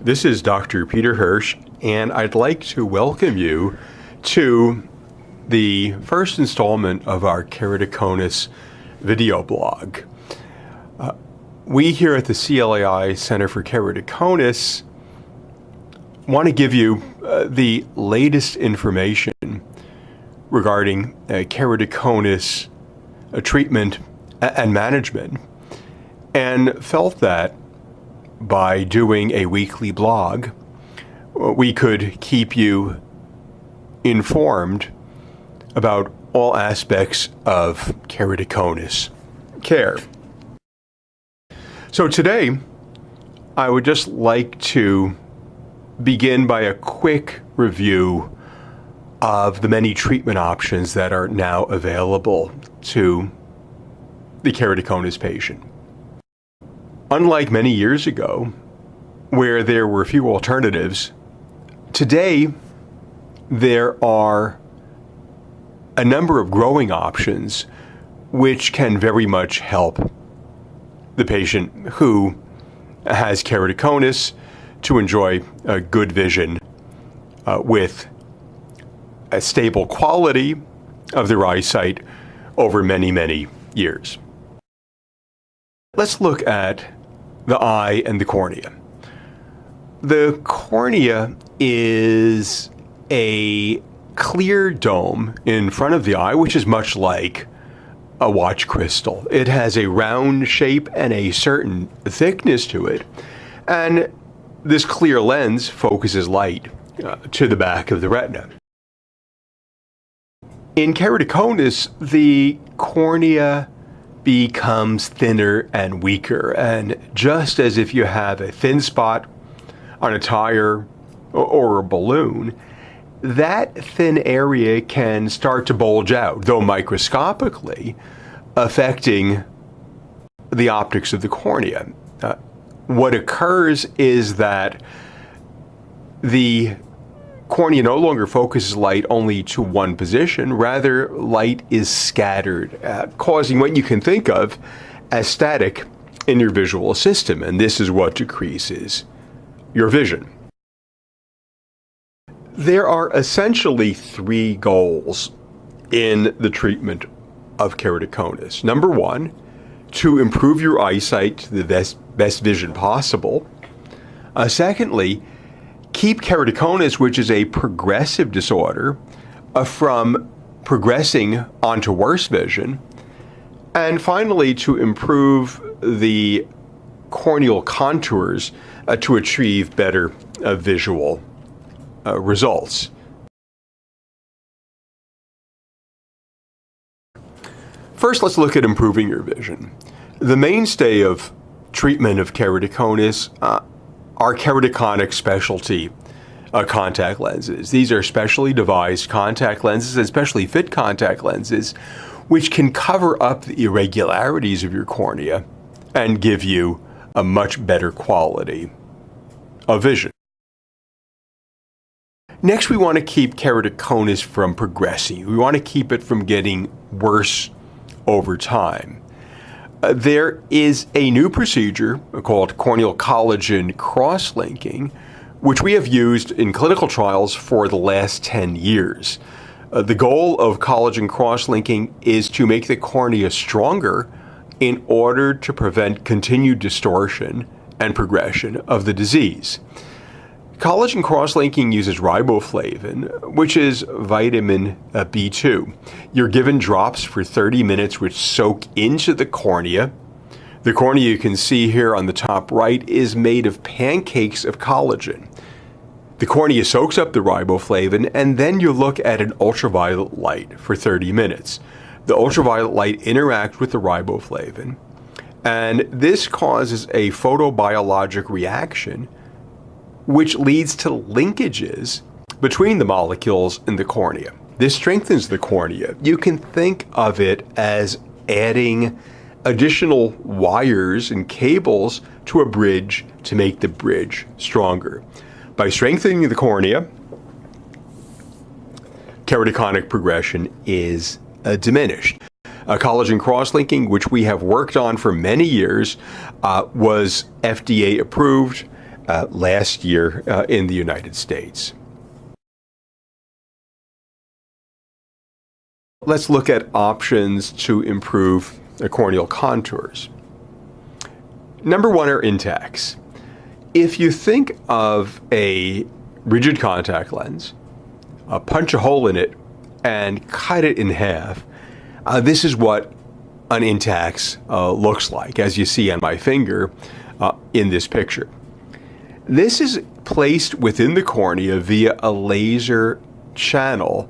This is Dr. Peter Hirsch, and I'd like to welcome you to the first installment of our Keratoconus video blog. We here at the CLEI Center for Keratoconus want to give you the latest information regarding keratoconus treatment and management, and felt that by doing a weekly blog, we could keep you informed about all aspects of keratoconus care. So today, I would just like to begin by a quick review of the many treatment options that are now available to the keratoconus patient. Unlike many years ago, where there were few alternatives, today there are a number of growing options which can very much help the patient who has keratoconus to enjoy a good vision with a stable quality of their eyesight over many, many years. Let's look at the eye and the cornea. The cornea is a clear dome in front of the eye, which is much like a watch crystal. It has a round shape and a certain thickness to it, and this clear lens focuses light to the back of the retina. In keratoconus, the cornea becomes thinner and weaker, and just as if you have a thin spot on a tire or a balloon, that thin area can start to bulge out, though microscopically, affecting the optics of the cornea. What occurs is that the cornea no longer focuses light only to one position, rather light is scattered, causing what you can think of as static in your visual system, and this is what decreases your vision. There are essentially three goals in the treatment of keratoconus. Number one, to improve your eyesight to the best vision possible. Secondly, keep keratoconus, which is a progressive disorder, from progressing onto worse vision. And finally, to improve the corneal contours to achieve better visual results. First, let's look at improving your vision. The mainstay of treatment of keratoconus are keratoconic specialty contact lenses. These are specially devised contact lenses and specially fit contact lenses which can cover up the irregularities of your cornea and give you a much better quality of vision. Next, we want to keep keratoconus from progressing. We want to keep it from getting worse over time. There is a new procedure called corneal collagen cross-linking, which we have used in clinical trials for the last 10 years. The goal of collagen cross-linking is to make the cornea stronger in order to prevent continued distortion and progression of the disease. Collagen cross-linking uses riboflavin, which is vitamin B2. You're given drops for 30 minutes which soak into the cornea. The cornea you can see here on the top right is made of pancakes of collagen. The cornea soaks up the riboflavin, and then you look at an ultraviolet light for 30 minutes. The ultraviolet light interacts with the riboflavin, and this causes a photobiologic reaction which leads to linkages between the molecules in the cornea. This strengthens the cornea. You can think of it as adding additional wires and cables to a bridge to make the bridge stronger. By strengthening the cornea, keratoconic progression is diminished. Collagen cross-linking, which we have worked on for many years, was FDA approved last year in the United States. Let's look at options to improve the corneal contours. Number one are Intacs. If you think of a rigid contact lens, punch a hole in it and cut it in half, this is what an Intacs looks like, as you see on my finger in this picture. This is placed within the cornea via a laser channel,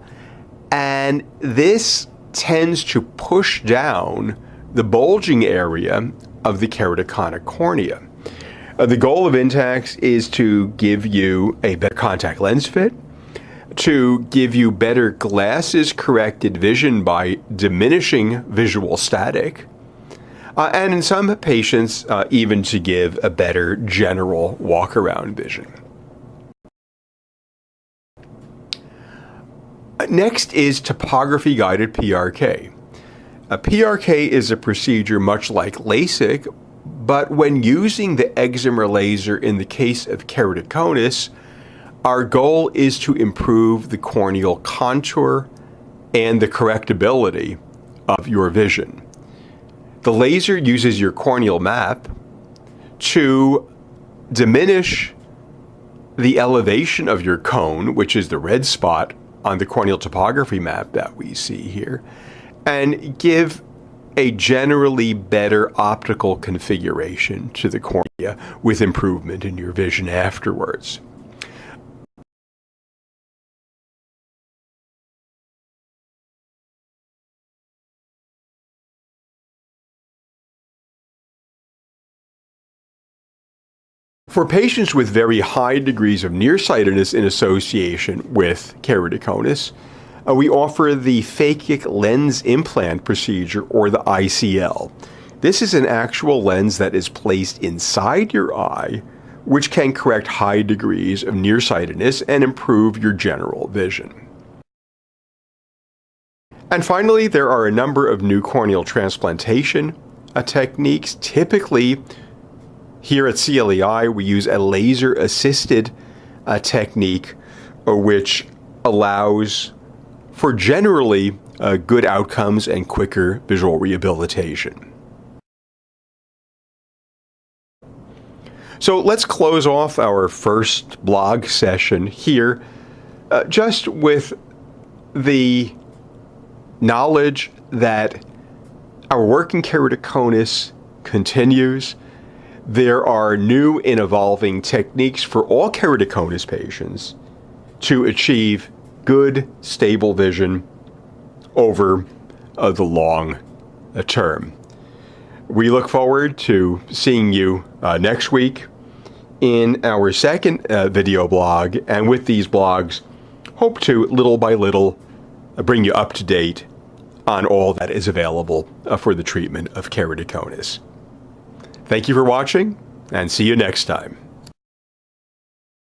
and this tends to push down the bulging area of the keratoconic cornea. The goal of Intacs is to give you a better contact lens fit, to give you better glasses-corrected vision by diminishing visual static, and in some patients, even to give a better general walk-around vision. Next is topography-guided PRK. A PRK is a procedure much like LASIK, but when using the excimer laser in the case of keratoconus, our goal is to improve the corneal contour and the correctability of your vision. The laser uses your corneal map to diminish the elevation of your cone, which is the red spot on the corneal topography map that we see here, and give a generally better optical configuration to the cornea with improvement in your vision afterwards. For patients with very high degrees of nearsightedness in association with keratoconus, we offer the phakic lens implant procedure, or the ICL. This is an actual lens that is placed inside your eye, which can correct high degrees of nearsightedness and improve your general vision. And finally, there are a number of new corneal transplantation techniques. Typically, here at CLEI, we use a laser-assisted technique, which allows for generally good outcomes and quicker visual rehabilitation. So let's close off our first blog session here just with the knowledge that our work in keratoconus continues. There are new and evolving techniques for all keratoconus patients to achieve good, stable vision over the long term. We look forward to seeing you next week in our second video blog, and with these blogs, hope to little by little bring you up to date on all that is available for the treatment of keratoconus. Thank you for watching, and see you next time.